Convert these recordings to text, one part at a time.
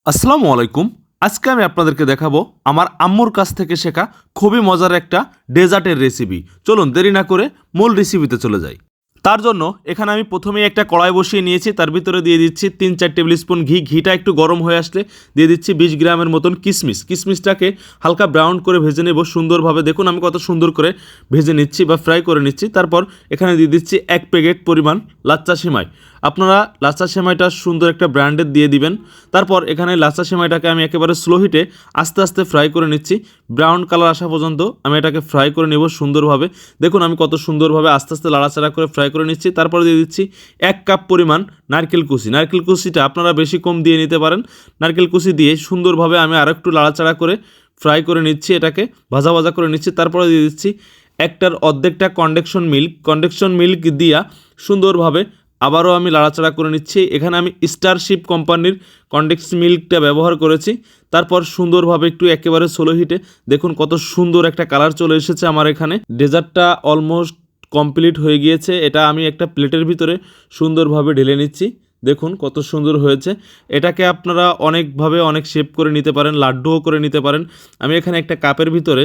আসসালামু আলাইকুম। আজকে আমি আপনাদেরকে দেখাবো আমার আম্মুর কাছ থেকে শেখা খুবই মজার একটা ডেজার্টের রেসিপি। চলুন দেরি না করে মূল রেসিপিতে চলে যাই। তার জন্য এখানে আমি প্রথমেই একটা কড়াই বসিয়ে নিয়েছি, তার ভিতরে দিয়ে দিচ্ছি ৩-৪ টেবিল স্পুন ঘি। ঘিটা একটু গরম হয়ে আসলে দিয়ে দিচ্ছি ২০ গ্রামের মতন কিশমিশ। কিশমিশটাকে হালকা ব্রাউন করে ভেজে নেব সুন্দরভাবে। দেখুন আমি কত সুন্দর করে ভেজে নিচ্ছি বা ফ্রাই করে নিচ্ছি। তারপর এখানে দিয়ে দিচ্ছি ১ প্যাকেট পরিমাণ লাচ্চা সেমাই। আপনারা লাচ্চা সেমাইটা সুন্দর একটা ব্র্যান্ডের দিয়ে দিবেন। তারপর এখানে লাচ্চা সেমাইটাকে আমি একেবারে স্লো হিটে আস্তে আস্তে ফ্রাই করে নিচ্ছি। ব্রাউন কালার আসা পর্যন্ত আমি এটাকে ফ্রাই করে নেব সুন্দরভাবে। দেখুন আমি কত সুন্দরভাবে আস্তে আস্তে লাড়াচাড়া করে ফ্রাই করে নিচ্ছি। তারপরে দিয়ে দিচ্ছি ১ কাপ পরিমাণ নারকেল কুচি। নারকেল কুচিটা আপনারা বেশি কম দিয়ে নিতে পারেন। নারকেল কুচি দিয়ে সুন্দরভাবে আমি আরেকটু লাড়াচাড়া করে ফ্রাই করে নিচ্ছি, এটাকে ভাজা ভাজা করে নিচ্ছি। তারপরে দিয়ে দিচ্ছি একটার অর্ধেকটা কনডেকশন মিল্ক দিয়া সুন্দরভাবে আবারও আমি লাড়াচাড়া করে নিচ্ছি। এখানে আমি স্টারশিপ কোম্পানির কনডেন্স মিল্কটা ব্যবহার করেছি। তারপর সুন্দরভাবে একটু একেবারে স্লো হিটে দেখুন কত সুন্দর একটা কালার চলে এসেছে আমার এখানে। ডেজার্টটা অলমোস্ট কমপ্লিট হয়ে গিয়েছে। এটা আমি একটা প্লেটের ভিতরে সুন্দরভাবে ঢেলে নিচ্ছি। দেখুন কত সুন্দর হয়েছে। এটাকে আপনারা অনেকভাবে অনেক শেপ করে নিতে পারেন, লাড্ডুও করে নিতে পারেন। আমি এখানে একটা কাপের ভিতরে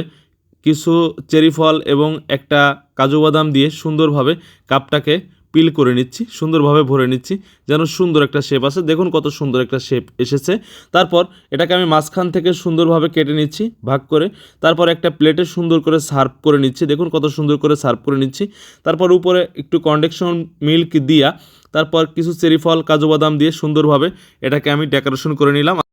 কিছু চেরি ফল এবং একটা কাজু বাদাম দিয়ে সুন্দরভাবে কাপটাকে পিল করে নিচ্ছি, সুন্দরভাবে ভরে নিচ্ছি যেন সুন্দর একটা শেপ আসে। দেখুন কত সুন্দর একটা শেপ এসেছে। তারপর এটাকে আমি মাঝখান থেকে সুন্দরভাবে কেটে নিচ্ছি ভাগ করে। তারপর একটা প্লেটে সুন্দর করে সার্ভ করে নিচ্ছি। দেখুন কত সুন্দর করে সার্ভ করে নিচ্ছি। তারপর উপরে একটু কনডেকশন মিল্ক দিয়া তারপর কিছু চেরি ফল কাজু বাদাম দিয়ে সুন্দরভাবে এটাকে আমি ডেকোরেশন করে নিলাম।